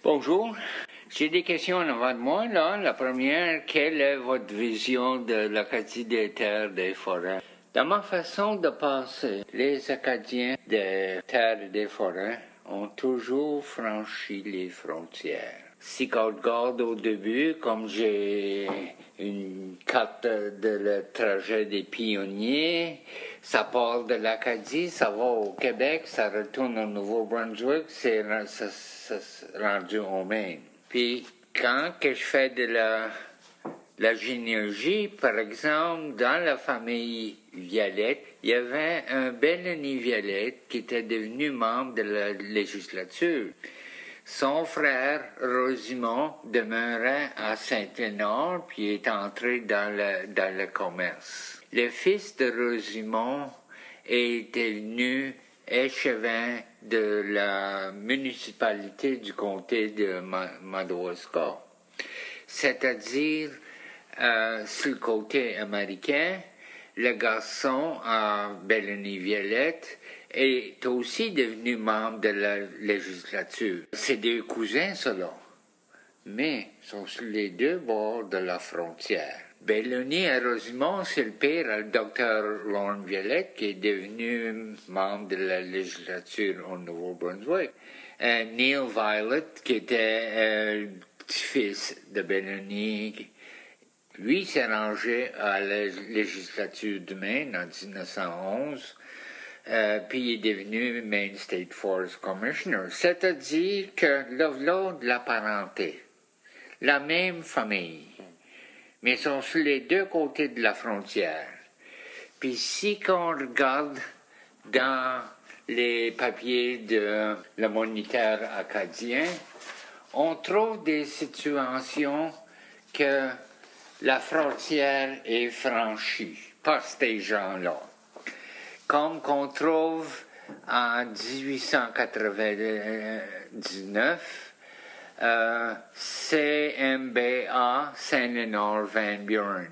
Bonjour. J'ai des questions avant de moi, là. La première, quelle est votre vision de l'Acadie des terres et des forêts? Dans ma façon de penser, les Acadiens des terres et des forêts ont toujours franchi les frontières. Si on regarde au début, comme j'ai une carte de le trajet des pionniers, ça part de l'Acadie, ça va au Québec, ça retourne au Nouveau-Brunswick, c'est rendu au Maine. Puis quand que je fais de la généalogie, par exemple, dans la famille Violette, il y avait un Belloni Violette qui était devenu membre de la législature. Son frère, Rosimond, demeurait à Saint-Léonard, puis est entré dans le commerce. Le fils de Rosimond est devenu échevin de la municipalité du comté de Madawaska. C'est-à-dire, sur le côté américain, le garçon à Belloni-Violette est aussi devenu membre de la législature. C'est deux cousins, cela, mais sont sur les deux bords de la frontière. Belloni et Rosimond, c'est le père à le docteur Lorne Violette, qui est devenu membre de la législature au Nouveau-Brunswick. Neil Violet, qui était le petit-fils de Belloni, lui s'est rangé à la législature du Maine en 1911, puis il est devenu Maine State Forest Commissioner. C'est-à-dire que là, de la parenté, la même famille, mais ils sont sur les deux côtés de la frontière. Puis si on regarde dans les papiers de le Moniteur acadien, on trouve des situations que la frontière est franchie par ces gens-là. Comme qu'on trouve en 1899, CMBA Saint-Léonard-Van Buren.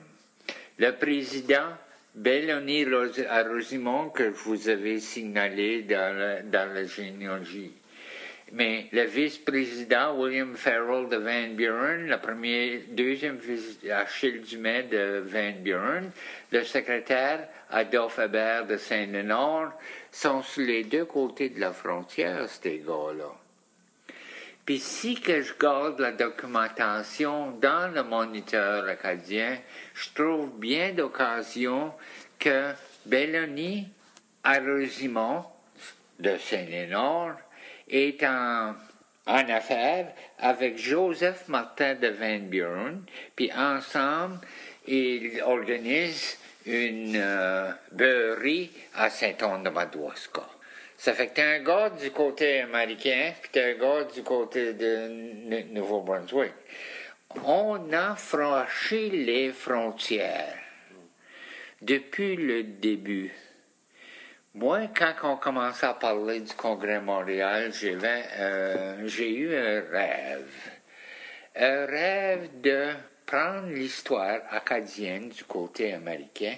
Le président Belloni à Rosimond, que vous avez signalé dans la généalogie. Mais le vice-président William Farrell de Van Buren, deuxième Achille Dumais de Van Buren, le secrétaire Adolphe Hébert de Saint-Léonard, sont sur les deux côtés de la frontière, ces gars-là. Puis si que je garde la documentation dans le Moniteur acadien, je trouve bien d'occasion que Belloni à Rosimond de Saint-Léonard est en affaires avec Joseph Martin de Van Buren, puis ensemble, ils organisent une beurrerie à Saint-Anne-de-Madawaska. Ça fait que t'es un gars du côté américain, puis t'es un gars du côté de Nouveau-Brunswick. On a franchi les frontières depuis le début. Moi, quand on commençait à parler du Congrès Montréal, j'ai eu un rêve. Un rêve de prendre l'histoire acadienne du côté américain,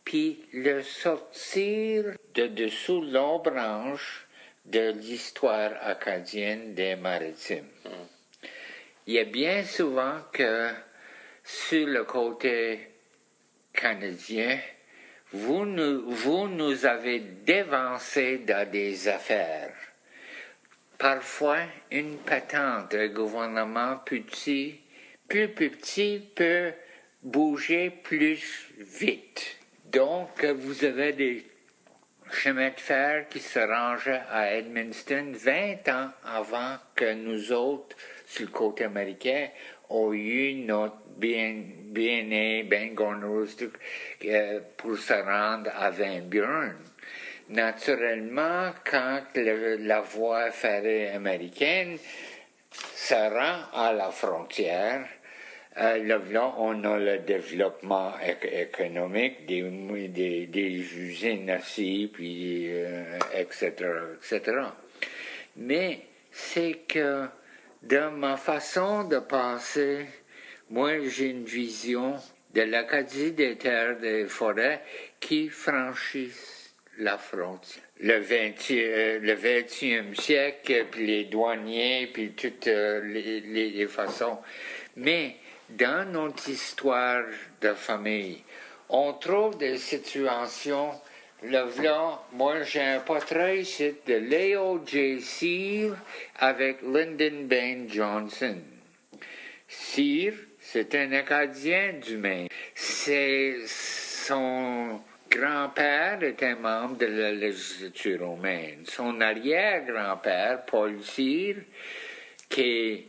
puis le sortir de dessous l'ombrage de l'histoire acadienne des maritimes. Il y a bien souvent que sur le côté canadien, vous nous avez dévancé dans des affaires. Parfois, une patente, un gouvernement plus petit peut bouger plus vite. Donc, vous avez des chemins de fer qui se rangeaient à Edmundston 20 ans avant que nous autres, sur le côté américain, ont eu notre bien pour se rendre à Van Buren. Naturellement, quand la voie ferrée américaine se rend à la frontière, là, on a le développement économique des usines acier, puis etc., etc. Mais c'est que de ma façon de penser, moi j'ai une vision de l'Acadie des terres et des forêts qui franchissent la frontière. Le 20e siècle, puis les douaniers, puis toutes les façons. Mais dans notre histoire de famille, on trouve des situations. Moi, j'ai un portrait ici de Leo J. Sear avec Lyndon Baines Johnson. Sear, c'est un Acadien du Maine. Son grand-père était membre de la législature romaine. Son arrière-grand-père, Paul Sear, qui est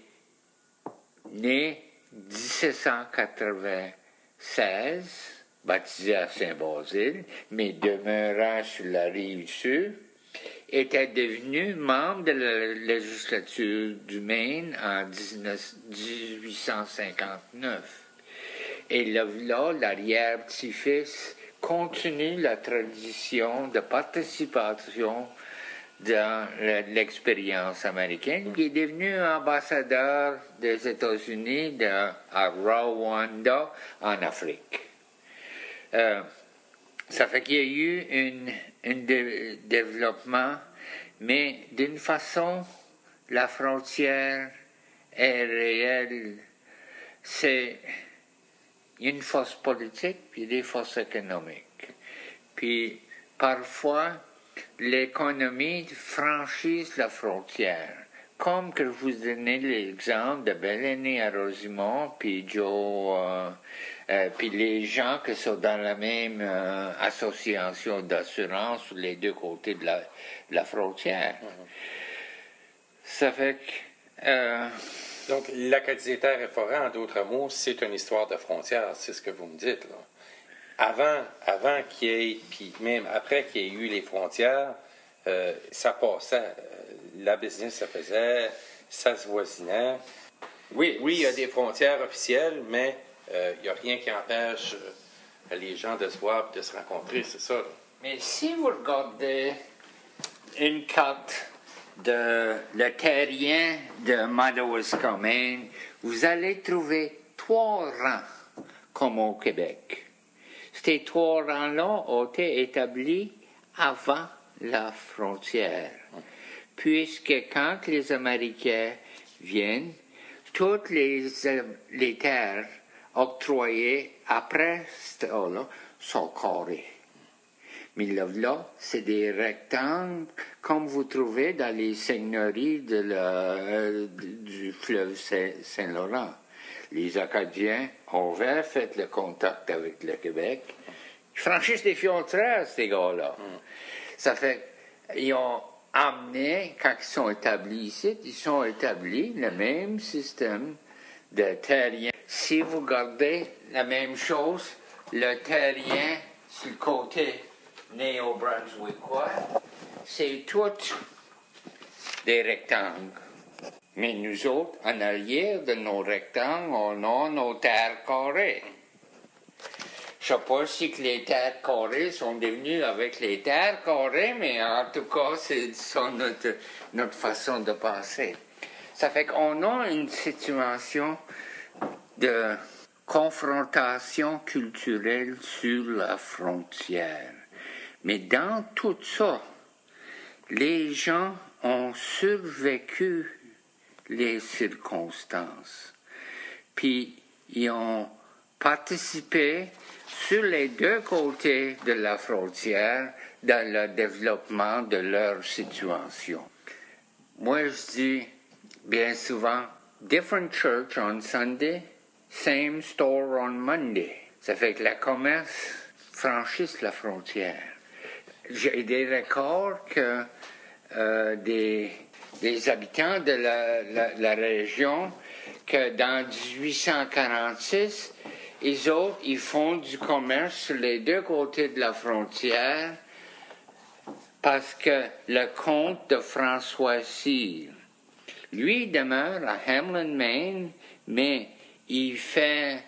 né 1796, baptisé à Saint-Basile, mais demeurant sur la rive sud, était devenu membre de la législature du Maine en 1859. Et là, l'arrière-petit-fils continue la tradition de participation dans l'expérience américaine. Il est devenu ambassadeur des États-Unis à Rwanda, en Afrique. Ça fait qu'il y a eu un développement, mais d'une façon, la frontière est réelle. C'est une force politique, puis des forces économiques. Puis parfois, l'économie franchit la frontière. Comme que je vous donnais l'exemple de Belleny à Rosimont, puis Joe, puis les gens qui sont dans la même association d'assurance sur les deux côtés de la frontière. Ça fait que... Donc, l'Acadie des terres et forêts, en d'autres mots, c'est une histoire de frontières, c'est ce que vous me dites, là. Avant qu'il y ait, puis même après qu'il y ait eu les frontières, ça passait. La business se faisait, ça se voisinait. Oui, il y a des frontières officielles, mais il n'y a rien qui empêche les gens de se voir et de se rencontrer, c'est ça, là. Mais si vous regardez une carte de le terrien de Madawaska-Maine, vous allez trouver 3 rangs, comme au Québec. Ces 3 rangs-là ont été établis avant la frontière, puisque quand les Américains viennent, toutes les terres octroyées après ce temps-là sont carrées. Mais là, c'est des rectangles, comme vous trouvez dans les seigneuries du fleuve Saint-Laurent. Les Acadiens ont fait le contact avec le Québec. Ils franchissent les frontières, ces gars-là. Ça fait qu'ils ont amené, quand ils sont établis ici, ils sont établis le même système de terrien. Si vous regardez la même chose, le terrien sur le côté néo-brunswickois, c'est tout des rectangles. Mais nous autres, en arrière de nos rectangles, on a nos terres carrées. Je ne sais pas si les terres carrées sont devenues avec les terres carrées, mais en tout cas, c'est notre façon de penser. Ça fait qu'on a une situation de confrontation culturelle sur la frontière. Mais dans tout ça, les gens ont survécu les circonstances. Puis, ils ont participé sur les deux côtés de la frontière dans le développement de leur situation. Moi, je dis bien souvent, different church on Sunday, same store on Monday. Ça fait que le commerce franchisse la frontière. J'ai des records que des habitants de la région que dans 1846, ils font du commerce sur les deux côtés de la frontière parce que le comte de François Cyr, lui demeure à Hamlin, Maine, mais il fait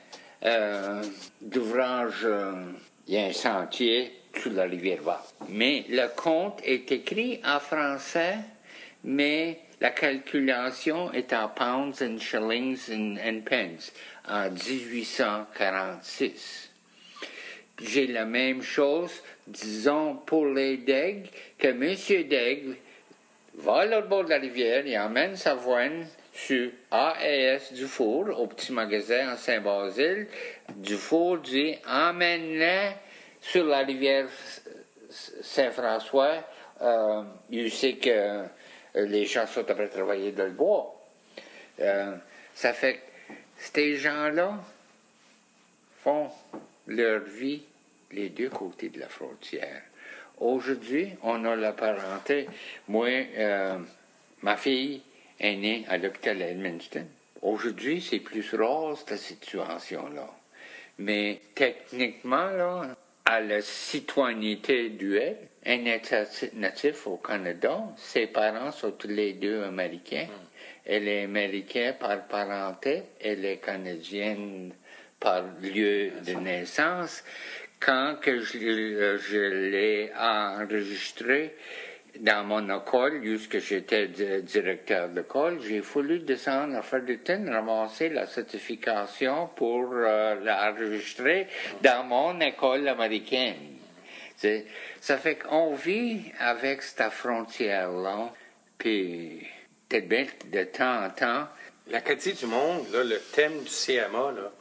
d'ouvrage, il y a un sentier sur la rivière Basse. Mais le compte est écrit en français, mais la calculation est en pounds and shillings and pence en 1846. j'ai la même chose, disons, pour les Daigues, que M. Daigle va à l'autre bord de la rivière, il emmène sa voine sur AES Dufour, au petit magasin en Saint-Basile. Dufour dit, emmène-la sur la rivière Saint-François. Il sait que les gens sont après travailler dans le bois. Ça fait que ces gens-là font leur vie les deux côtés de la frontière. Aujourd'hui, on a la parenté. Moi, ma fille est née à l'hôpital Edmundston. Aujourd'hui, c'est plus rare, cette situation-là. Mais techniquement, là, à la citoyenneté duelle, un natif au Canada, ses parents sont tous les deux américains. Elle est américaine par parenté, elle est canadienne par lieu de naissance. Quand que je l'ai enregistré dans mon école, jusque j'étais directeur d'école, j'ai voulu descendre à Fredericton, ramasser la certification pour l'enregistrer dans mon école américaine. Ça fait qu'on vit avec cette frontière-là, puis peut-être bien de temps en temps. L'Acadie du monde, là, le thème du CMA, là,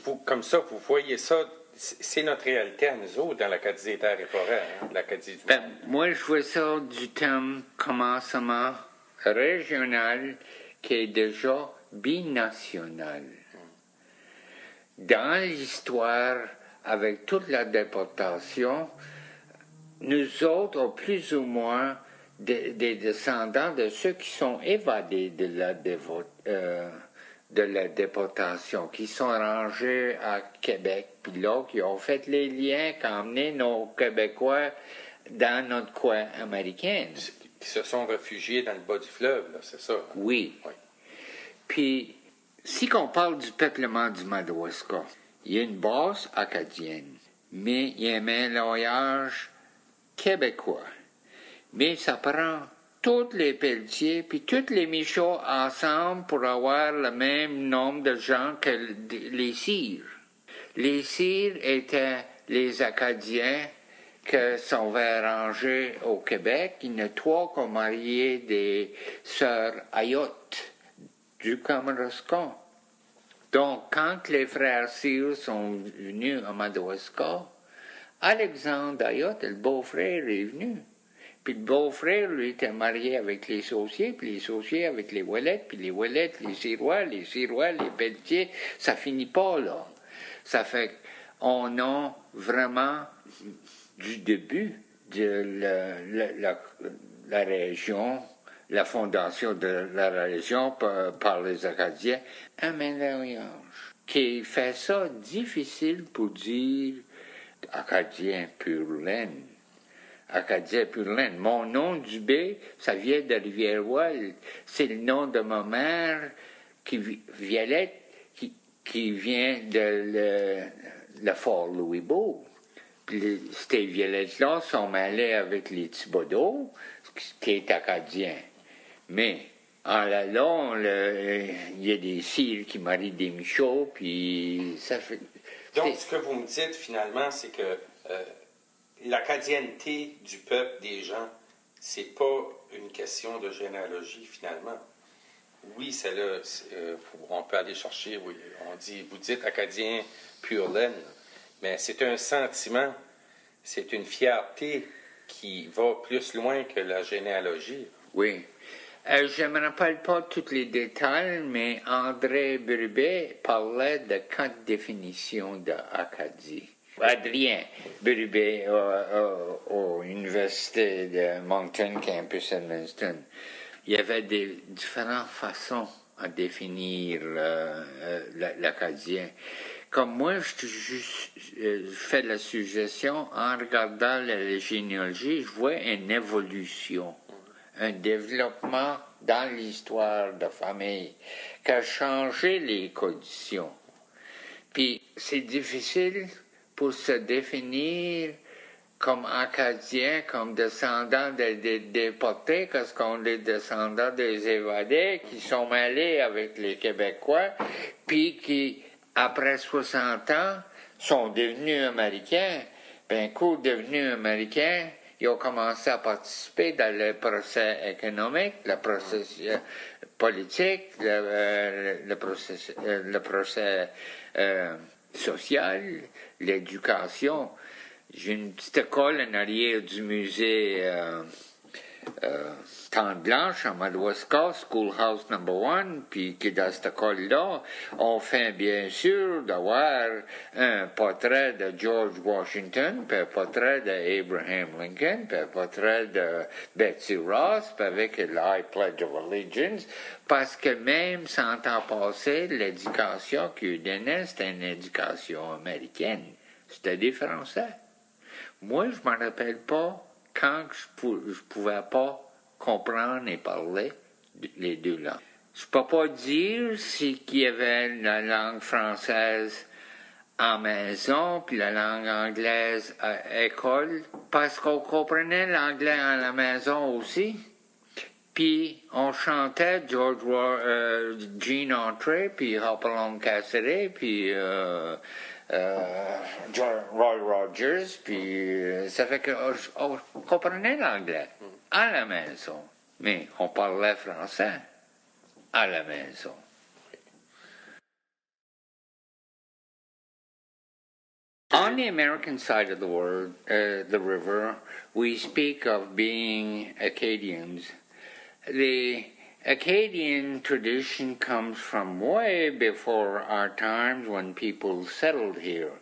vous, comme ça, vous voyez ça, c'est notre réalité à nous autres dans l'Acadie des terres et forêts, hein, l'Acadie du monde. Moi, je vois ça du thème commencement régional qui est déjà binational. Dans l'histoire, avec toute la déportation, nous autres, on plus ou moins des descendants de ceux qui sont évadés de la déportation, qui sont rangés à Québec, puis là, qui ont fait les liens, qui ont emmené nos Québécois dans notre coin américain. Qui se sont réfugiés dans le bas du fleuve, là, c'est ça? Hein? Oui. Puis, si on parle du peuplement du Madawaska, il y a une base acadienne, mais il y a un mélange québécois. Mais ça prend tous les Pelletiers puis tous les Michauds ensemble pour avoir le même nombre de gens que les Cires. Les Cires étaient les Acadiens qui sont arrangés au Québec. Il y en a 3 qui ont marié des sœurs Ayotte du Kamaraskan. Donc, quand les frères Cires sont venus à Madawaska, Alexandre Ayotte, le beau-frère, est venu. Puis le beau-frère, lui, était marié avec les Sauciers, puis les Sauciers avec les Ouellettes, puis les Ouellettes, les Sirois, les Pelletiers. Ça finit pas, là. Ça fait qu'on a vraiment, du début de la région, la fondation de la région par les Acadiens, un mélange qui fait ça difficile pour dire Acadien pur laine. Acadien pur laine. Mon nom Dubay, ça vient de Rivière-Ouelle. C'est le nom de ma mère, Violette, qui vient de le Fort Louisbourg. Puis ces Violettes-là sont mêlées avec les Thibodeaux, qui est acadien. Mais en allant, il y a des cires qui marient des Michauds, puis ça fait... Donc, ce que vous me dites, finalement, c'est que l'acadienneté du peuple, des gens, c'est pas une question de généalogie, finalement. Oui, c'est là, on peut aller chercher, oui, vous dites acadien pur laine, mais c'est un sentiment, c'est une fierté qui va plus loin que la généalogie. Oui. Je ne me rappelle pas tous les détails, mais André Berubet parlait de 4 définitions d'Acadie. Adrien Berubet à l'Université de Moncton, campus Edmundston. Il y avait des différentes façons à définir l'Acadien. Comme moi, je fais la suggestion, en regardant la généalogie, je vois une évolution, un développement dans l'histoire de famille qui a changé les conditions. Puis c'est difficile pour se définir comme Acadien, comme descendant des déportés, parce qu'on est descendants des évadés qui sont mêlés avec les Québécois, puis qui, après 60 ans, sont devenus américains. Ben, coup devenus américains, ils ont commencé à participer dans le procès économique, le procès politique, le procès social, l'éducation. J'ai une petite école en arrière du musée Tente Blanche à Madawaska, Schoolhouse No. 1, puis que dans cette école-là, on fait bien sûr d'avoir un portrait de George Washington, puis un portrait d'Abraham Lincoln, puis un portrait de Betsy Ross, puis avec le I Pledge of Allegiance, parce que même 100 ans passés, l'éducation qu'ils donnaient, c'était une éducation américaine. C'était des Français. Moi, je m'en rappelle pas quand je pouvais pas comprendre et parler les deux langues. Je peux pas dire qu'il y avait la langue française en maison puis la langue anglaise à école, parce qu'on comprenait l'anglais à la maison aussi. Puis on chantait Gene Autry, puis Hopalong Cassidy, puis Roy Rogers, puis ça fait qu'on comprenait l'anglais à la maison, mais on parlait français à la maison. On the American side of the river, we speak of being Acadians. The Acadian tradition comes from way before our times when people settled here.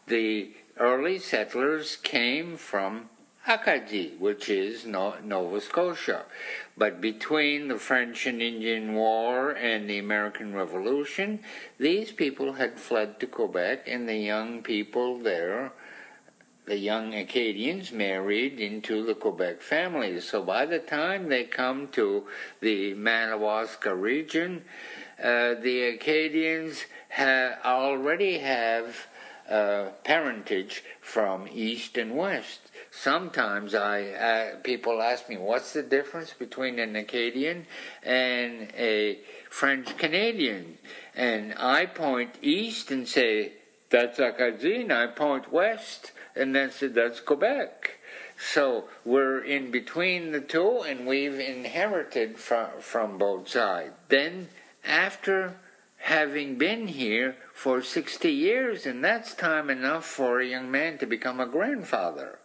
The early settlers came from Acadie, which is Nova Scotia. But between the French and Indian War and the American Revolution, these people had fled to Quebec, and the young people there, the young Acadians, married into the Quebec families. So by the time they come to the Madawaska region, the Acadians already have parentage from east and west. Sometimes people ask me, what's the difference between an Acadian and a French-Canadian? And I point east and say, that's Acadie, and I point west and then say, that's Quebec. So we're in between the two, and we've inherited from both sides. Then, after having been here for 60 years, and that's time enough for a young man to become a grandfather.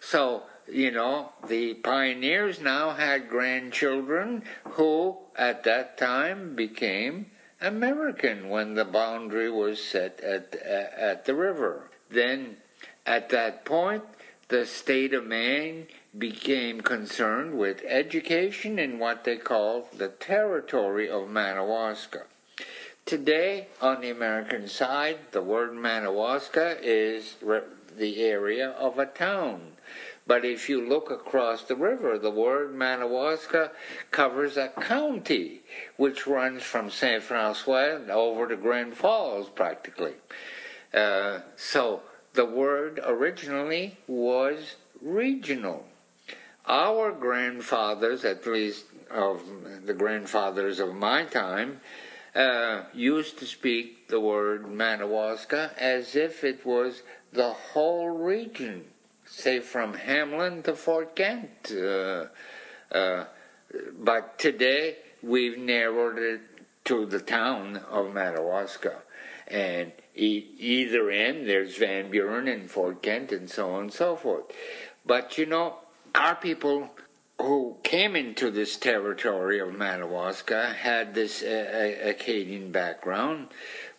So, the pioneers now had grandchildren who, at that time, became American when the boundary was set at the river. Then, at that point, the state of Maine became concerned with education in what they call the territory of Madawaska. Today, on the American side, the word Madawaska is the area of a town. But if you look across the river, the word Madawaska covers a county, which runs from St. Francois over to Grand Falls, practically. So the word originally was regional. Our grandfathers, at least of the grandfathers of my time, used to speak the word Madawaska as if it was the whole region, say from Hamlin to Fort Kent. But today we've narrowed it to the town of Madawaska. And either end, there's Van Buren and Fort Kent and so on and so forth. But our people who came into this territory of Madawaska had this Acadian background,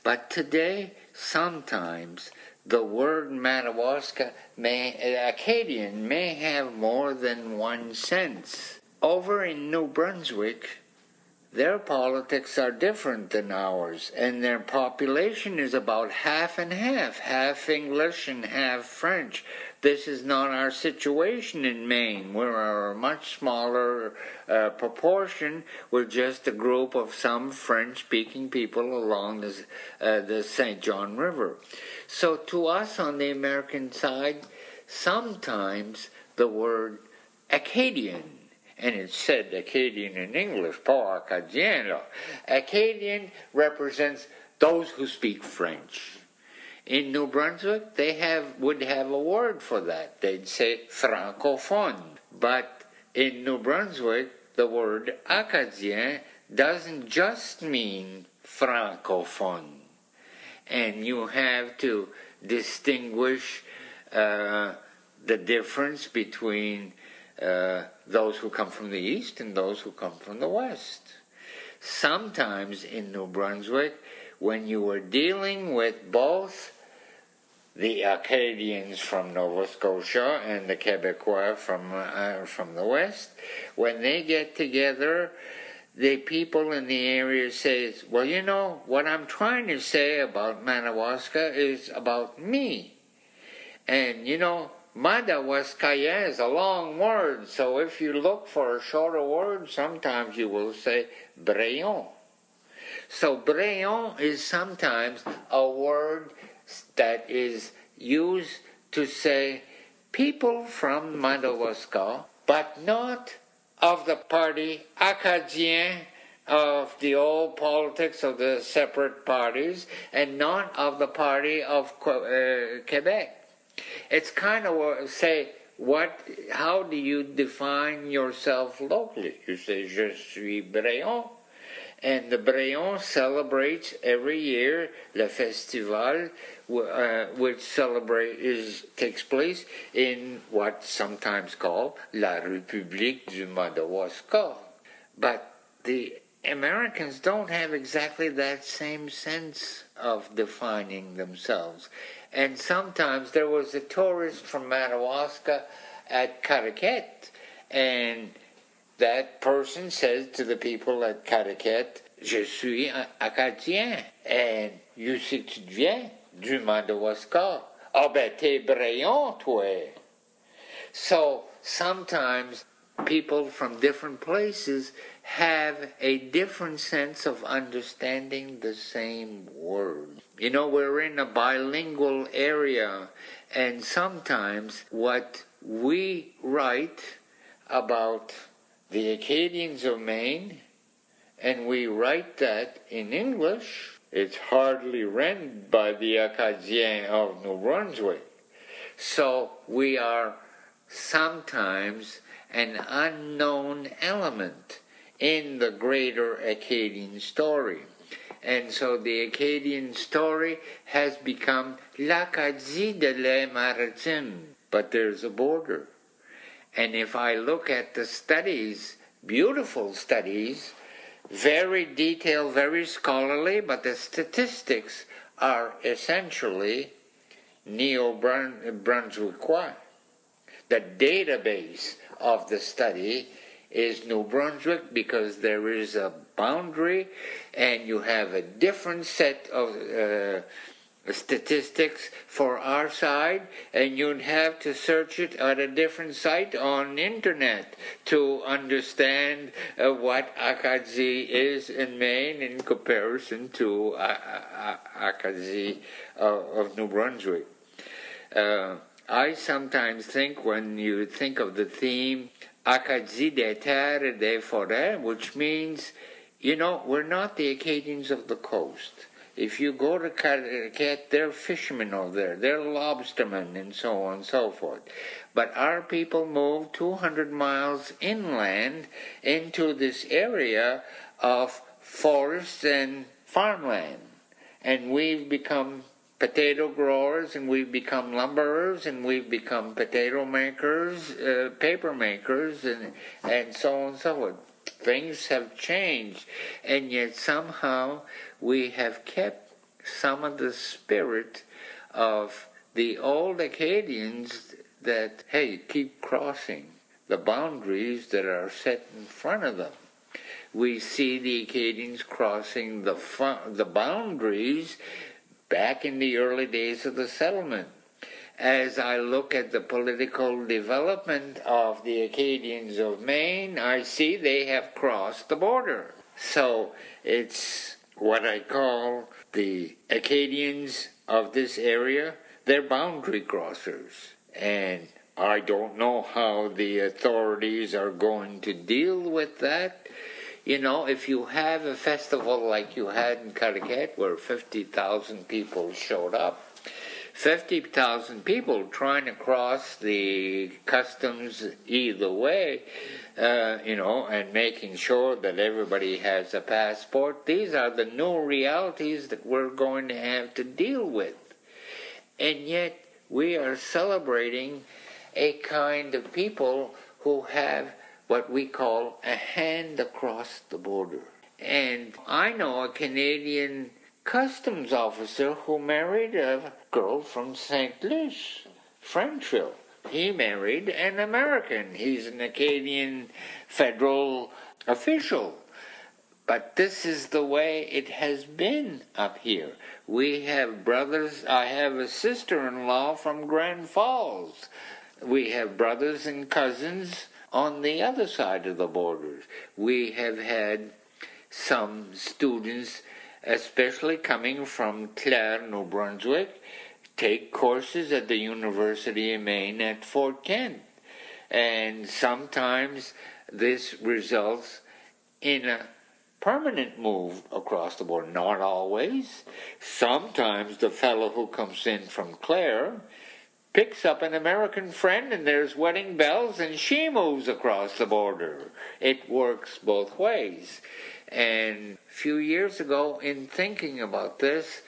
but today sometimes the word Madawaska Acadian may have more than one sense. Over in New Brunswick, their politics are different than ours, and their population is about half and half English and half French. This is not our situation in Maine. We're a much smaller proportion. We're just a group of some French-speaking people along the St. John River. So to us on the American side, sometimes the word Acadian, and it's said Acadian in English, pas Acadien. Acadian represents those who speak French. In New Brunswick, they would have a word for that. They'd say francophone. But in New Brunswick, the word Acadien doesn't just mean francophone. And you have to distinguish the difference between those who come from the east and those who come from the west. Sometimes in New Brunswick, when you were dealing with both the Acadians from Nova Scotia and the Quebecois from the west, when they get together, the people in the area say, well, you know, what I'm trying to say about Madawaska is about me. And, you know, Madawaskayen is a long word, so if you look for a shorter word, sometimes you will say Brayon. So Brayon is sometimes a word that is used to say people from Madawaska, but not of the party Acadien, of the old politics of the separate parties, and not of the party of Quebec. It's kind of say, how do you define yourself locally? You say, je suis Brayon. And the Brayon celebrates every year le festival, which takes place in what's sometimes called La République du Madawaska. But the Americans don't have exactly that same sense of defining themselves. And sometimes there was a tourist from Madawaska at Caraquet, and that person says to the people at Caraquet, je suis Acadien, and you sais que tu viens du Madawaska. Ah ben, t'es Brayon, toi. So sometimes people from different places have a different sense of understanding the same word. You know, we're in a bilingual area, and sometimes what we write about the Acadians of Maine, and we write that in English, it's hardly read by the Acadiens of New Brunswick. So we are sometimes an unknown element in the greater Acadian story. And so the Acadian story has become l'Acadie de les Maritimes, but there's a border. And if I look at the studies, beautiful studies, very detailed, very scholarly, but the statistics are essentially Neo-Brunswickois. The database of the study is New Brunswick because there is a boundary and you have a different set of statistics for our side, and you'd have to search it at a different site on the internet to understand what Acadie is in Maine in comparison to Acadie of New Brunswick. I sometimes think when you think of the theme Acadie des terres et des forêts, which means, you know, we're not the Acadians of the coast. If you go to Caraquet, they're fishermen over there, they're lobstermen, and so on and so forth. But our people moved 200 miles inland into this area of forests and farmland. And we've become potato growers, and we've become lumberers, and we've become potato makers, paper makers, and so on and so forth. Things have changed, and yet somehow we have kept some of the spirit of the old Acadians that, hey, keep crossing the boundaries that are set in front of them. We see the Acadians crossing the boundaries back in the early days of the settlement. As I look at the political development of the Acadians of Maine, I see they have crossed the border. So it's what I call the Acadians of this area, they're boundary crossers. And I don't know how the authorities are going to deal with that. You know, if you have a festival like you had in Caraquet where 50,000 people showed up, 50,000 people trying to cross the customs either way, and making sure that everybody has a passport. These are the new realities that we're going to have to deal with. And yet we are celebrating a kind of people who have what we call a hand across the border. And I know a Canadian customs officer who married a girl from St. Louis, Frenchville. He married an American. He's an Acadian federal official. But this is the way it has been up here. We have brothers. I have a sister-in-law from Grand Falls. We have brothers and cousins on the other side of the borders. We have had some students, especially coming from Clare, New Brunswick, take courses at the University of Maine at Fort Kent. And sometimes this results in a permanent move across the border. Not always. Sometimes the fellow who comes in from Clare picks up an American friend and there's wedding bells and she moves across the border. It works both ways. And a few years ago, in thinking about this,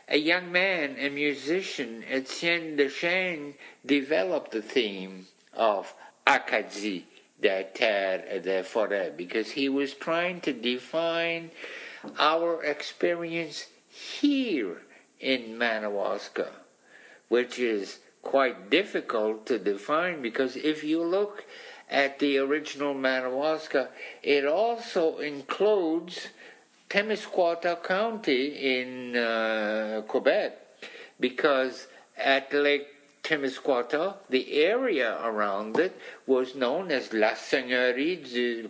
a young man, a musician, Etienne Deschênes, developed the theme of Acadie, des terres et des forêts, because he was trying to define our experience here in Madawaska, which is quite difficult to define, because if you look at the original Madawaska, it also includes Témiscouata County in Quebec, because at Lake Témiscouata, the area around it was known as La Seigneurie du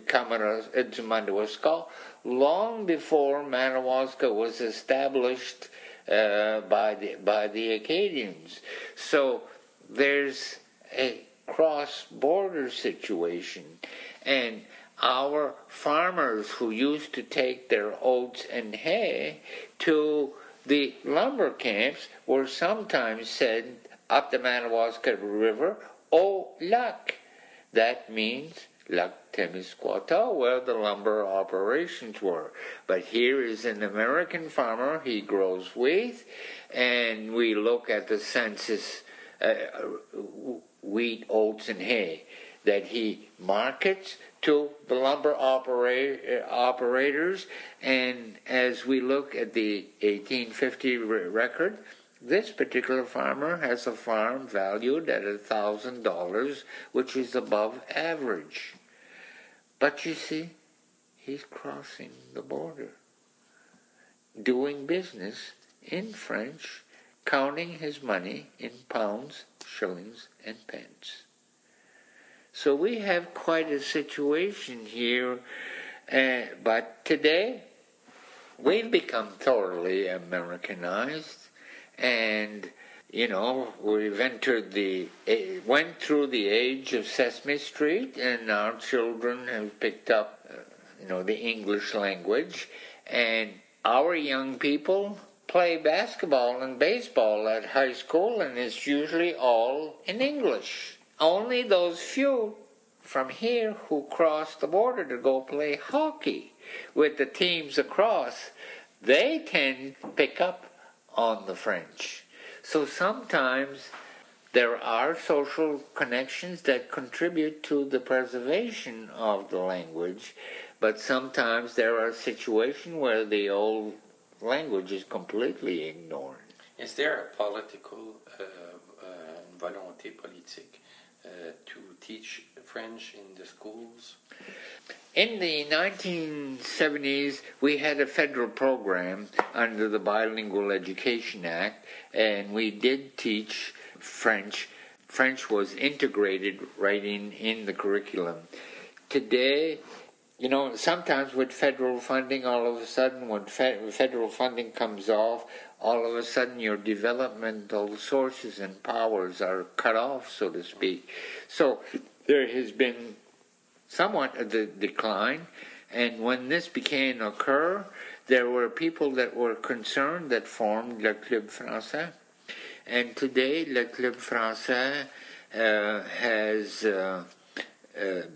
Madawaska long before Madawaska was established by the Acadians. So there's a cross-border situation, and our farmers who used to take their oats and hay to the lumber camps were sometimes said up the Madawaska River, au lac. That means Lac Témiscouata, where the lumber operations were. But here is an American farmer. He grows wheat, and we look at the census, wheat, oats, and hay, that he markets to the lumber operators. And as we look at the 1850 record, this particular farmer has a farm valued at $1,000, which is above average. But you see, he's crossing the border, doing business in French, counting his money in pounds, shillings, and pence. So we have quite a situation here, but today we've become thoroughly Americanized. And, we've went through the age of Sesame Street, and our children have picked up, the English language. And our young people play basketball and baseball at high school, and it's usually all in English. Only those few from here who cross the border to go play hockey with the teams across, they tend to pick up on the French. So sometimes there are social connections that contribute to the preservation of the language, but sometimes there are situations where the old language is completely ignored. Is there a political volonté politique to teach French in the schools? In the 1970s, we had a federal program under the Bilingual Education Act, and we did teach French. French was integrated right in the curriculum. Today, sometimes with federal funding, all of a sudden, when federal funding comes off, all of a sudden your developmental sources and powers are cut off, so to speak. So there has been somewhat of the decline, and when this began to occur, there were people that were concerned that formed Le Club Français, And today, Le Club Français has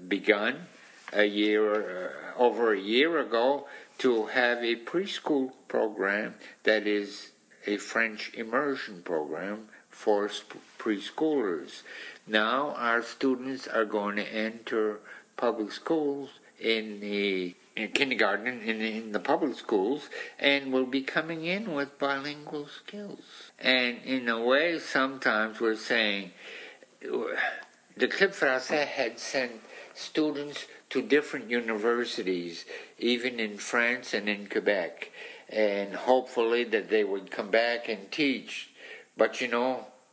begun over a year ago to have a preschool program that is a French immersion program for preschoolers. Now our students are going to enter public schools in kindergarten in the public schools and will be coming in with bilingual skills. And in a way, sometimes we're saying the Club Français had sent students to different universities, even in France and in Quebec, and hopefully that they would come back and teach. But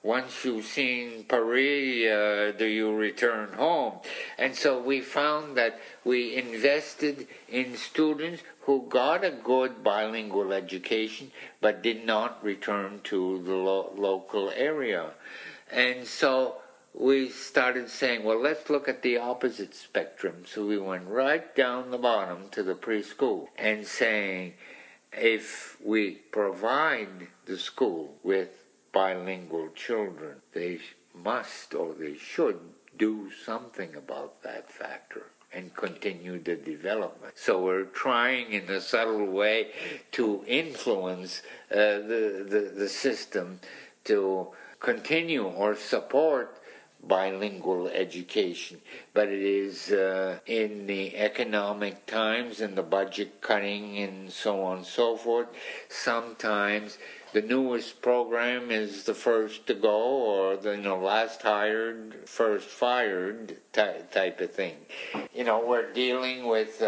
once you've seen Paris, do you return home? And so we found that we invested in students who got a good bilingual education but did not return to the local area. And so we started saying, well, let's look at the opposite spectrum. So we went right down the bottom to the preschool and saying, if we provide the school with bilingual children, they must or they should do something about that factor and continue the development. So we're trying in a subtle way to influence the system to continue or support bilingual education, but it is in the economic times and the budget cutting and so on and so forth. Sometimes the newest program is the first to go, or the last hired, first fired type of thing. We're dealing with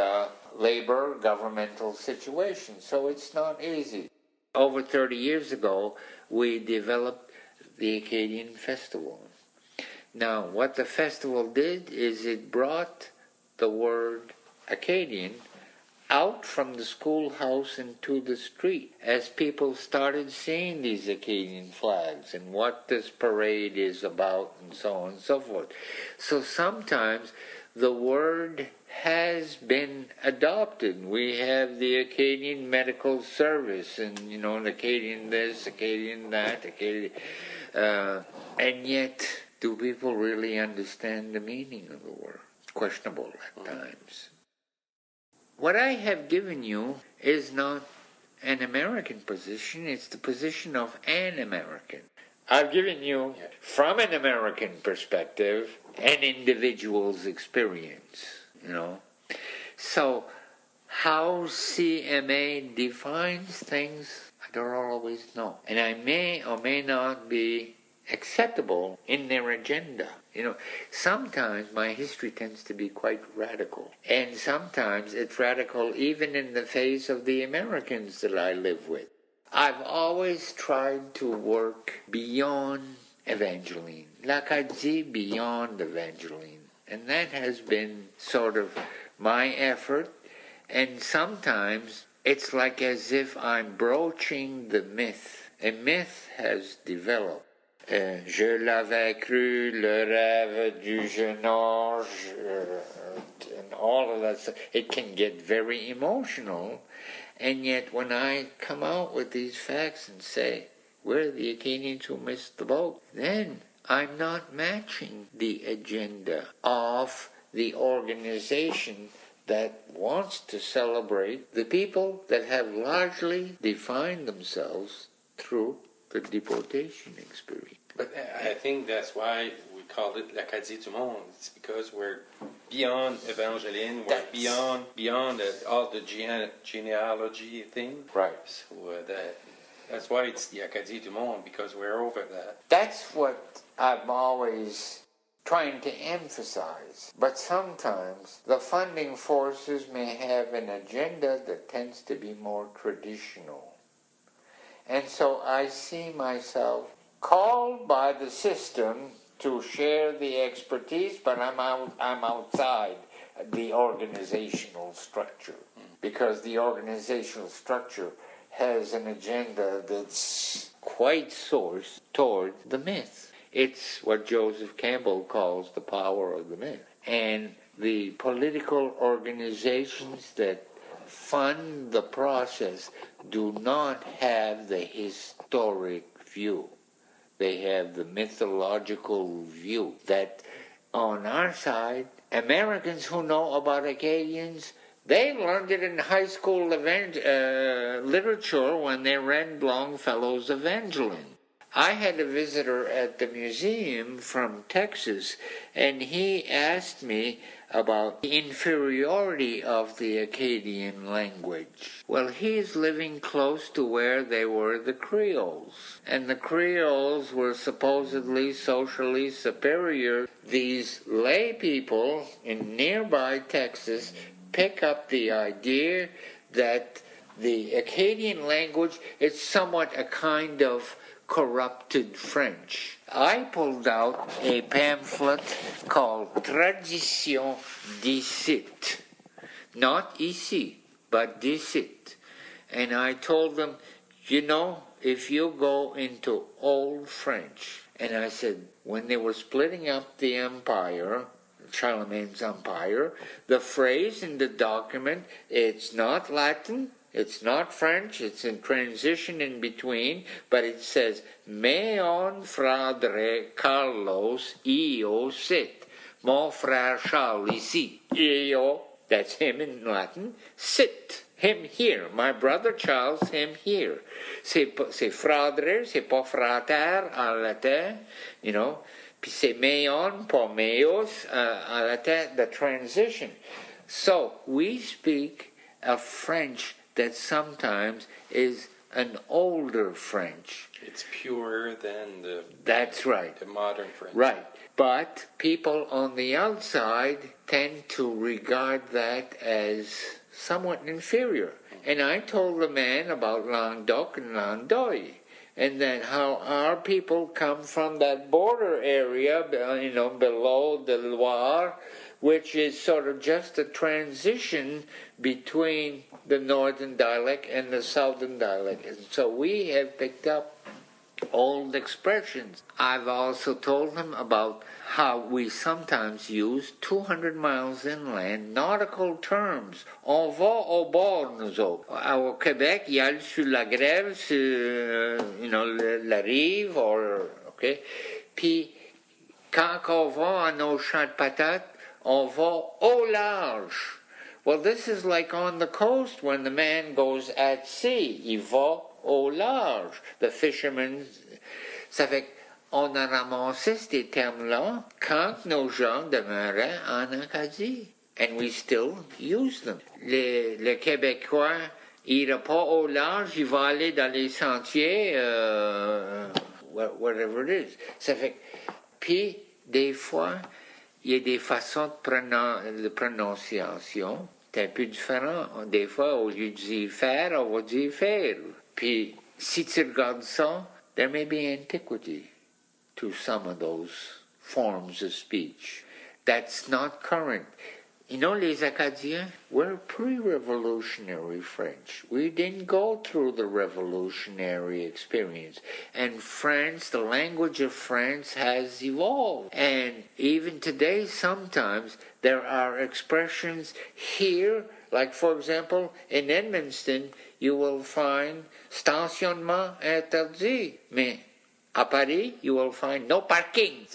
labor, governmental situations, so it's not easy. Over 30 years ago, we developed the Acadian Festival. Now, what the festival did is it brought the word Acadian out from the schoolhouse into the street as people started seeing these Acadian flags and what this parade is about and so on and so forth. So sometimes the word has been adopted. We have the Acadian Medical Service and, Acadian this, Acadian that, Acadian... and yet... do people really understand the meaning of the word? Questionable at times. What I have given you is not an American position, it's the position of an American. I've given you, from an American perspective, an individual's experience, So, how CMA defines things, I don't always know. And I may or may not be acceptable in their agenda. Sometimes my history tends to be quite radical. And sometimes it's radical even in the face of the Americans that I live with. I've always tried to work beyond Evangeline. L'Acadie beyond Evangeline. And that has been sort of my effort. And sometimes it's like as if I'm broaching the myth. A myth has developed. Je l'avais cru, le rêve du jeune ange, and all of that stuff. It can get very emotional, and yet when I come out with these facts and say, we're the Acadians who missed the boat, then I'm not matching the agenda of the organization that wants to celebrate the people that have largely defined themselves through the deportation experience. But I think that's why we call it l'Acadie du Monde. It's because we're beyond Evangeline, we're beyond all the genealogy thing. Right. So that's why it's the Acadie du Monde, because we're over that. That's what I'm always trying to emphasize. But sometimes the funding forces may have an agenda that tends to be more traditional. And so I see myself called by the system to share the expertise, but I'm outside the organizational structure, because the organizational structure has an agenda that's quite sourced toward the myth. It's what Joseph Campbell calls the power of the myth. And the political organizations that fund the process do not have the historic view. They have the mythological view that on our side, Americans who know about Acadians, they learned it in high school literature when they read Longfellow's Evangeline. I had a visitor at the museum from Texas, and he asked me about the inferiority of the Acadian language. Well, he's living close to where they were the Creoles, and the Creoles were supposedly socially superior. These lay people in nearby Texas pick up the idea that the Acadian language is somewhat a kind of corrupted French. I pulled out a pamphlet called Tradition d'ici, not ici, but d'ici. And I told them, you know, if you go into Old French, and I said, when they were splitting up the empire, Charlemagne's empire, the phrase in the document, it's not Latin, it's not French, it's in transition in between, but it says, Meon frère Carlos io sit. Mon frère Charles ici. Io, that's him in Latin, sit. Him here. My brother Charles, him here. C'est frère, c'est pas frater en latin, you know. Puis c'est meon, pas meos, en latin, the transition. So, we speak a French that sometimes is an older French. It's purer than the... That's right. The modern French. Right. But people on the outside tend to regard that as somewhat inferior. And I told the man about Languedoc and Landoy, and then how our people come from that border area, you know, below the Loire, which is sort of just a transition between the northern dialect and the southern dialect. And so we have picked up old expressions. I've also told them about how we sometimes use 200 miles inland nautical terms. On va au bord, nous autres. Au Québec, il y a sur la grève, sur, you know, la rive, or, okay? Puis, quand on va à nos champs de patates, on va au large. Well, this is like on the coast when the man goes at sea. Il va au large. The fishermen. Ça fait qu'on a ramassé ces termes-là quand nos gens demeuraient en Acadie. And we still use them. Le Québécois, il ira pas au large, il va aller dans les sentiers, whatever it is. Ça fait. Puis, des fois, il y a des façons de prononciation. C'est un peu différent. Des fois, au lieu de dire faire, on va dire faire. Puis, si tu regardes ça, there may be antiquity to some of those forms of speech. That's not current. You know, les Acadiens were pre-revolutionary French. We didn't go through the revolutionary experience. And France, the language of France has evolved. And even today, sometimes there are expressions here, like for example, in Edmundston, you will find stationnement interdit. Mais à Paris, you will find no parking.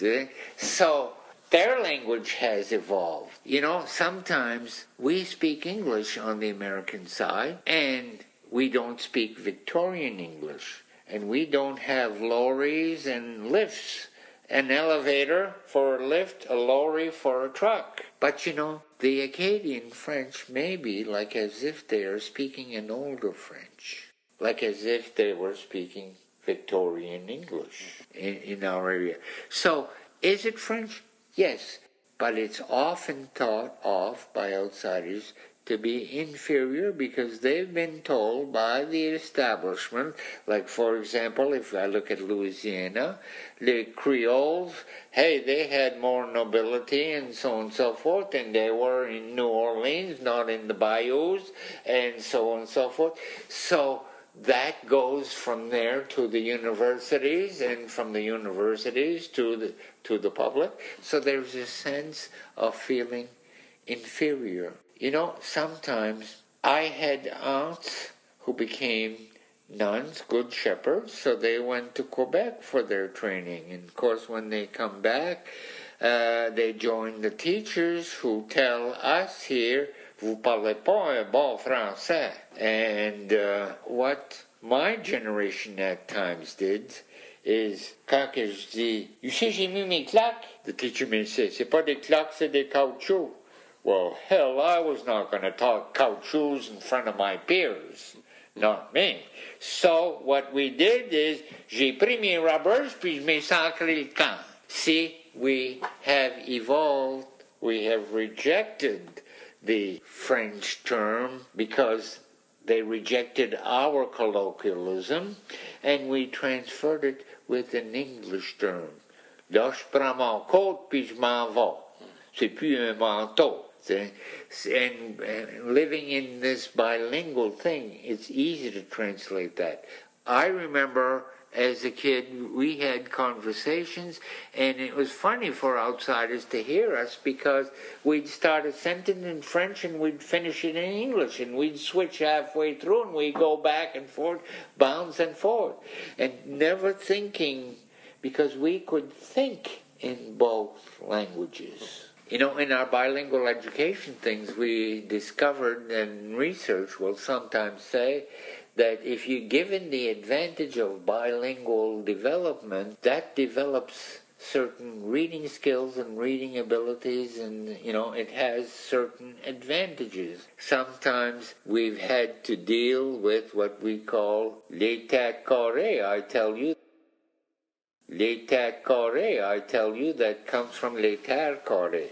So, their language has evolved. You know, sometimes we speak English on the American side, and we don't speak Victorian English. And we don't have lorries and lifts. An elevator for a lift, a lorry for a truck. But you know, the Acadian French may be like as if they are speaking an older French. Like as if they were speaking Victorian English in our area. So, is it French? Yes, but it's often thought of by outsiders to be inferior because they've been told by the establishment, like for example, if I look at Louisiana, the Creoles, hey, they had more nobility and so on and so forth, and they were in New Orleans, not in the bayous, and so on and so forth. So that goes from there to the universities, and from the universities to the public. So there's a sense of feeling inferior. You know, sometimes I had aunts who became nuns, good shepherds, so they went to Quebec for their training. And of course, when they come back, they join the teachers who tell us here, vous parlez pas un bon français. And what my generation at times did is, quand que je dis, you see, j'ai mis mes claques, the teacher may say, c'est pas des claques, c'est des caoutchoucs. Well, hell, I was not going to talk caoutchoucs in front of my peers. Not me. So what we did is, j'ai pris mes rubbers, puis je m'ai sacré le camp. See, we have evolved, we have rejected the French term because they rejected our colloquialism, and we transferred it with an English term. Là, je prends mon coat, puis je m'en vais. C'est plus un manteau. And living in this bilingual thing, it's easy to translate that. I remember as a kid, we had conversations, and it was funny for outsiders to hear us because we'd start a sentence in French and we'd finish it in English, and we'd switch halfway through and we'd go back and forth, bounce and forth, and never thinking, because we could think in both languages. You know, in our bilingual education things, we discovered, and research will sometimes say, that if you're given the advantage of bilingual development, that develops certain reading skills and reading abilities, and, you know, it has certain advantages. Sometimes we've had to deal with what we call l'état carré, I tell you. L'état carré, I tell you, that comes from l'état carré.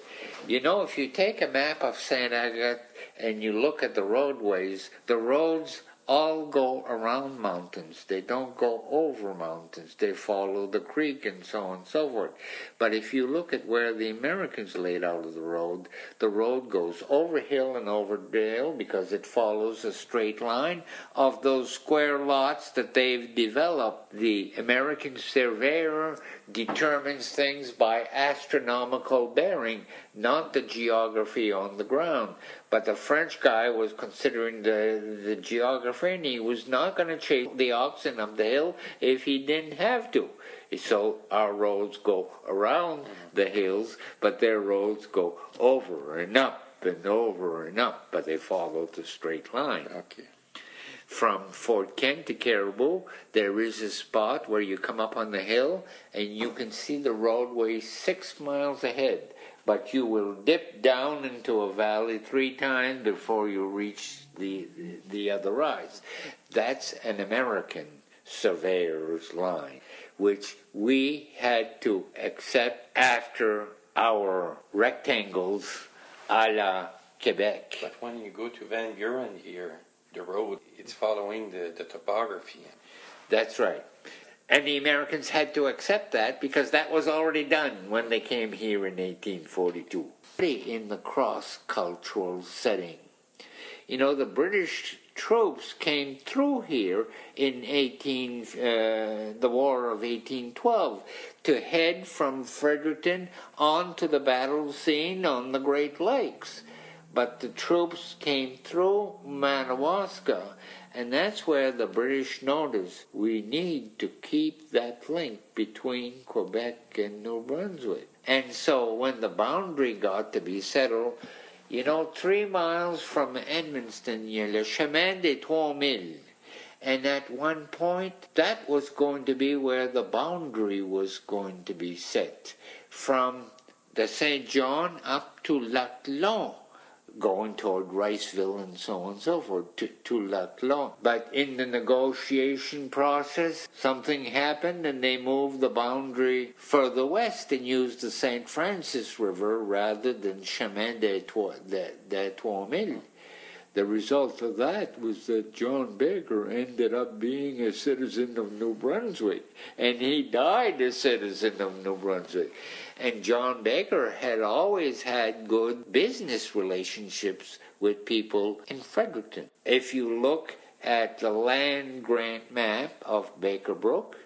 You know, if you take a map of Saint Agathe and you look at the roadways, the roads all go around mountains. They don't go over mountains. They follow the creek and so on and so forth. But if you look at where the Americans laid out of the road goes over hill and over dale because it follows a straight line of those square lots that they've developed. The American surveyor determines things by astronomical bearing, not the geography on the ground. But the French guy was considering the geography, and he was not going to chase the oxen up the hill if he didn't have to. So our roads go around the hills, but their roads go over and up and over and up, but they follow the straight line. Okay. From Fort Kent to Caribou, there is a spot where you come up on the hill, and you can see the roadway 6 miles ahead. But you will dip down into a valley 3 times before you reach the other rise. That's an American surveyor's line, which we had to accept after our rectangles a la Quebec. But when you go to Van Buren here, the road, it's following the topography. That's right. And the Americans had to accept that because that was already done when they came here in 1842. In the cross-cultural setting. You know, the British troops came through here in the War of 1812 to head from Fredericton on to the battle scene on the Great Lakes. But the troops came through Madawaska, and that's where the British noticed we need to keep that link between Quebec and New Brunswick. And so when the boundary got to be settled, you know, 3 miles from Edmundston, you have le chemin des 3000. And at one point, that was going to be where the boundary was going to be set, from the St. John up to Lac Long, going toward Riceville and so on and so forth, to Lac Long. But in the negotiation process, something happened and they moved the boundary further west and used the St. Francis River rather than Chemin des 3000. The result of that was that John Baker ended up being a citizen of New Brunswick, and he died a citizen of New Brunswick. And John Baker had always had good business relationships with people in Fredericton. If you look at the land grant map of Baker Brook,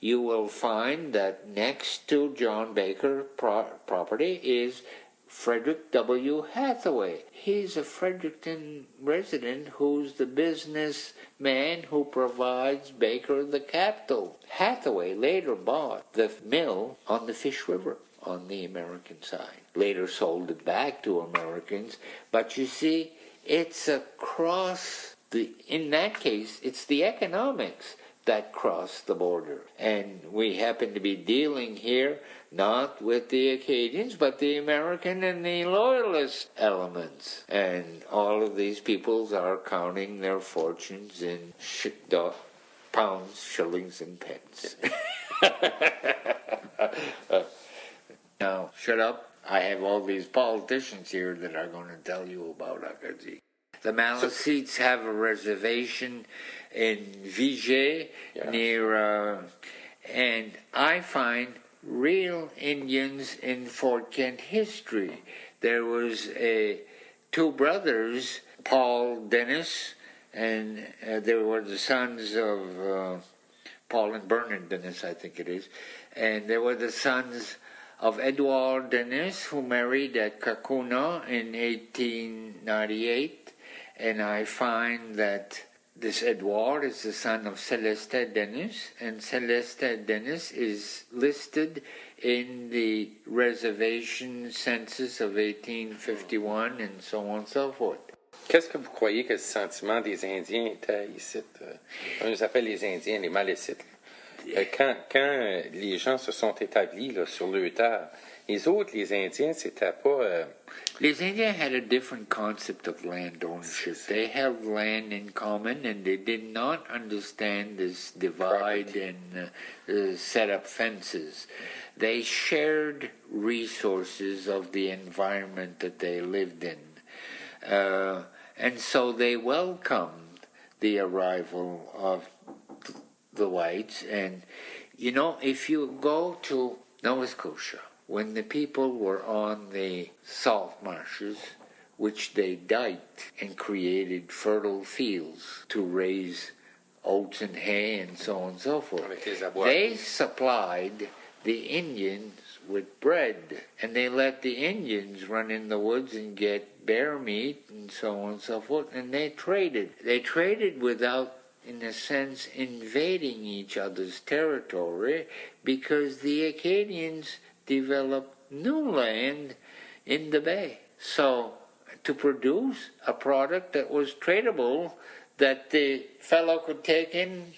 you will find that next to John Baker property is Frederick W. Hathaway. He's a Fredericton resident who's the businessman who provides Baker the capital. Hathaway later bought the mill on the Fish River on the American side. Later sold it back to Americans. But you see, it's in that case, it's the economics that cross the border. And we happen to be dealing here not with the Acadians, but the American and the Loyalist elements. And all of these peoples are counting their fortunes in pounds, shillings, and pence. Now, shut up. I have all these politicians here that are going to tell you about Acadie. The Maliseets have a reservation in Viger, near, and I find real Indians in Fort Kent history. There was two brothers, Paul Dennis, and they were the sons of Paul and Bernard Dennis, I think it is, and they were the sons of Edouard Dennis, who married at Kakuna in 1898, and I find that this Edouard is the son of Celestin Dennis, and Celestin Dennis is listed in the reservation census of 1851 and so on and so forth. Qu'est-ce que vous croyez que le sentiment des Indiens était ici? On les appelle les Indiens, les Malécites. Quand les gens se sont établis là, sur leur terre, les autres, les Indiens, c'était pas... Les Indians had a different concept of land ownership. They have land in common, and they did not understand this divide and set up fences. They shared resources of the environment that they lived in. And so they welcomed the arrival of the whites. And, you know, if you go to Nova Scotia, when the people were on the salt marshes, which they diked and created fertile fields to raise oats and hay and so on and so forth, they supplied the Indians with bread, and they let the Indians run in the woods and get bear meat and so on and so forth, and they traded. They traded without, in a sense, invading each other's territory, because the Acadians developed new land in the bay. So to produce a product that was tradable, that the fellow could take in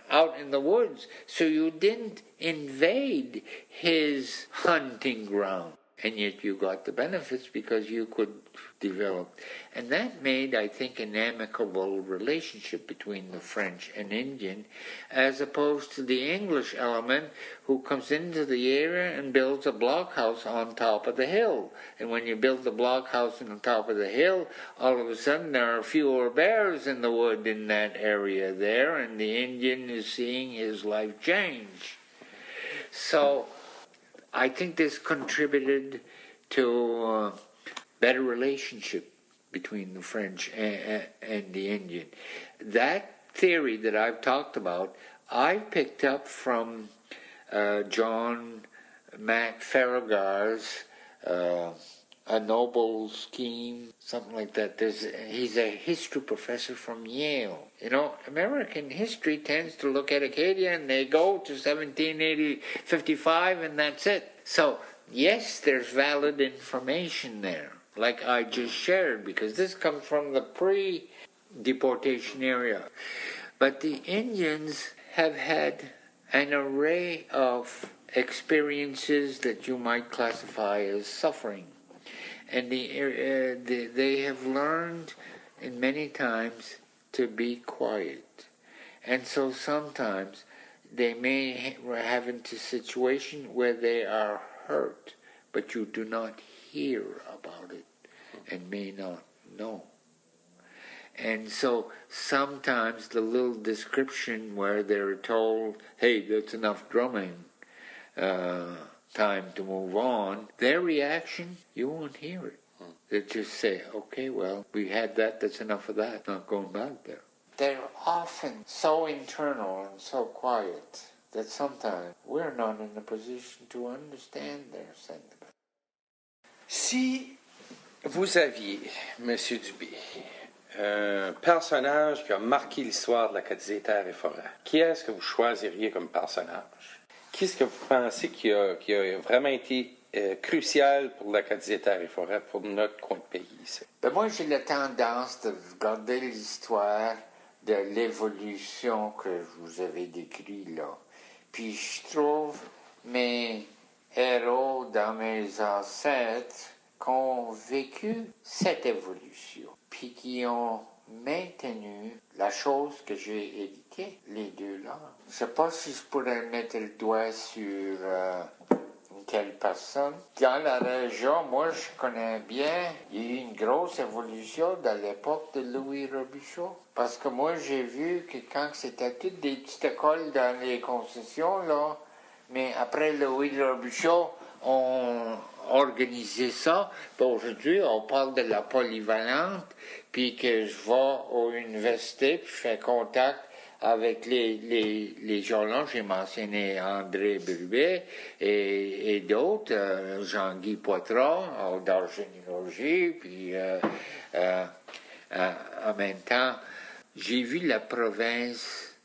out in the woods, so you didn't invade his hunting ground, and yet you got the benefits because you could develop. And that made, I think, an amicable relationship between the French and Indian, as opposed to the English element who comes into the area and builds a blockhouse on top of the hill. And when you build the blockhouse on top of the hill, all of a sudden there are fewer bears in the wood in that area there, and the Indian is seeing his life change. So I think this contributed to better relationship between the French and the Indian. That theory that I've talked about, I picked up from John Mac Farraghar's A Noble Scheme, something like that. He's a history professor from Yale. You know, American history tends to look at Acadia and they go to 1755 and that's it. So, yes, there's valid information there, like I just shared, because this comes from the pre-deportation area. But the Indians have had an array of experiences that you might classify as suffering. And they have learned in many times to be quiet. And so sometimes they may have into a situation where they are hurt, but you do not hear about it and may not know. And so sometimes the little description where they're told, hey, that's enough drumming, time to move on, their reaction, you won't hear it. They just say, okay, well, we had that, that's enough of that, not going back there. They're often so internal and so quiet that sometimes we're not in a position to understand their sentiment. Si vous aviez, M. Dubé, un personnage qui a marqué l'histoire de l'Acadie Terres et Forêts, qui est-ce que vous choisiriez comme personnage? Qu'est-ce que vous pensez qui a vraiment été crucial pour l'Acadie Terres et Forêts, pour notre coin de pays ici? Ben moi, j'ai la tendance de regarder l'histoire de l'évolution que vous avez décrite là. Puis je trouve mes héros dans mes ancêtres qui ont vécu cette évolution, puis qui ont maintenu la chose que j'ai héritée, les deux là. Je sais pas si je pourrais mettre le doigt sur telle personne. Dans la région, moi, je connais bien, il y a eu une grosse évolution dans l'époque de Louis Robichaud. Parce que moi, j'ai vu que quand c'était toutes des petites écoles dans les concessions, là, mais après Louis Robichaud, on organisait ça. Puis aujourd'hui, on parle de la polyvalente, puis que je vais à l'université, puis je fais contact avec les gens-là. J'ai mentionné André Brubet et d'autres, Jean-Guy Poitras, d'ingénierie, puis en même temps, j'ai vu la province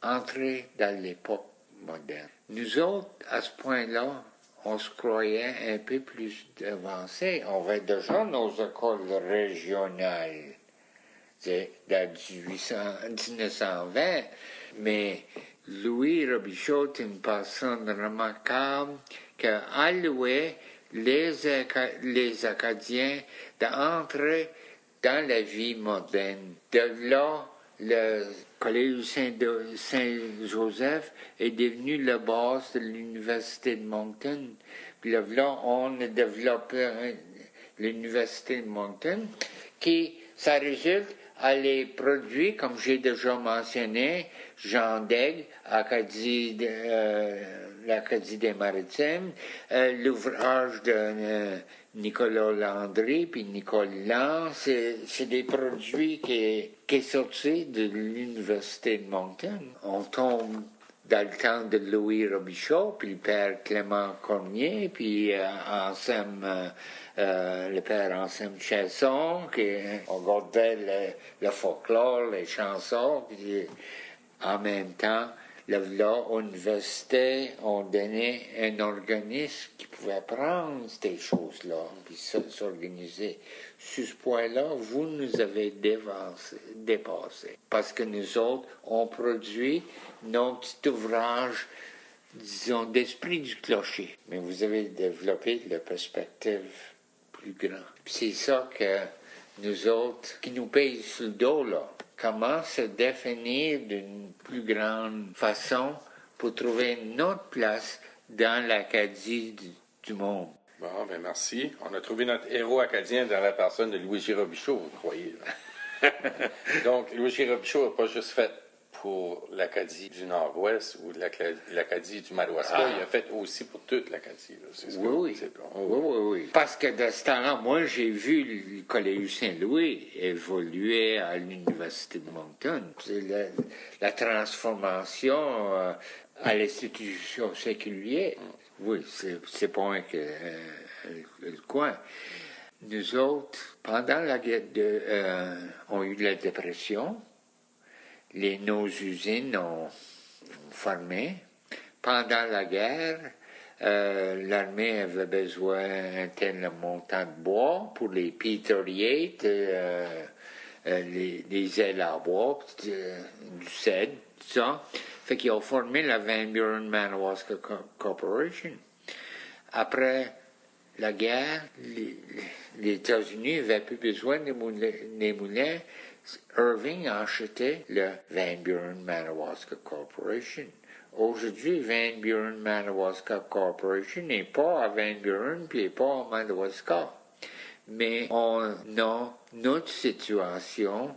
entrer dans l'époque moderne. Nous autres, à ce point-là, on se croyait un peu plus avancés. On avait déjà nos écoles régionales dans 1920, mais Louis Robichaud est une personne remarquable qui a alloué les Acadiens d'entrer dans la vie moderne. De là, le Collège Saint-Joseph est devenu la base de l'Université de Moncton. Puis là, on a développé l'Université de Moncton, qui, ça résulte à les produits, comme j'ai déjà mentionné, Jean Daigle, l'Acadie des Maritimes, l'ouvrage de Nicolas Landry, puis Nicole Land, c'est des produits qui est sorti de l'Université de Moncton. On tombe dans le temps de Louis Robichaud, puis le père Clément Cormier, puis le père Anselme Chasson, on regardait le folklore, les chansons, puis en même temps, là, à l'université, on donnait un organisme qui pouvait prendre ces choses-là, puis s'organiser. Sur ce point-là, vous nous avez dépassé. Parce que nous autres, on produit nos petits ouvrages, disons, d'esprit du clocher. Mais vous avez développé la perspective plus grande. C'est ça que nous autres, qui nous payent sur le dos, là, comment se définir d'une plus grande façon pour trouver notre place dans l'Acadie du monde. Bon, ben merci. On a trouvé notre héros acadien dans la personne de Louis Robichaud, vous croyez. Donc, Louis Robichaud n'a pas juste fait pour l'Acadie du Nord-Ouest ou l'Acadie du Madawaska, il a fait aussi pour toute l'Acadie. Oui. Parce que de ce temps-là, moi, j'ai vu le Collège Saint-Louis évoluer à l'Université de Moncton. La transformation à l'institution séculière. Oui, c'est pas le coin. Nous autres, pendant la guerre on a eu la dépression. Nos usines ont fermé. Pendant la guerre, l'armée avait besoin d'un tel montant de bois pour les P-38, les ailes à bois, du cèdre, tout ça. Fait qu'ils ont formé la Van Buren Madawaska Corporation. Après la guerre, les États-Unis n'avaient plus besoin des moulins. Irving a acheté le Van Buren Madawaska Corporation. Aujourd'hui, Van Buren Madawaska Corporation n'est pas à Van Buren puis n'est pas à Madawaska. Mais on a notre situation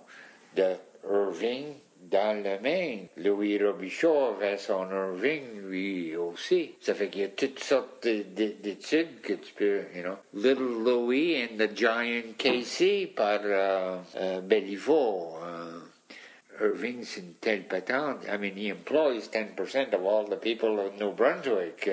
de Irving dans le Maine. Louis Robichaud avait son Irving, lui aussi. Ça fait qu'il y a toutes sortes d'études que tu peux, Little Louis and the Giant Casey par Béliveau. Irving, c'est une telle patente. I mean, he employs 10% of all the people of New Brunswick.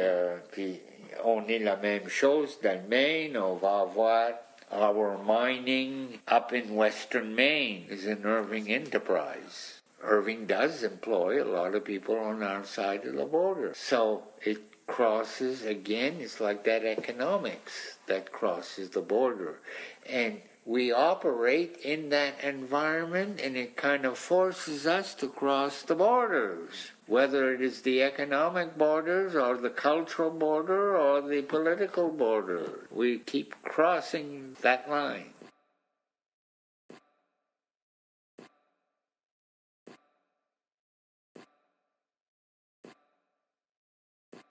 Puis on est la même chose dans le Maine. On va avoir our mining up in western Maine is an Irving enterprise. Irving does employ a lot of people on our side of the border. So it crosses, again, it's like that economics that crosses the border. And we operate in that environment, and it kind of forces us to cross the borders, whether it is the economic borders or the cultural border or the political border. We keep crossing that line.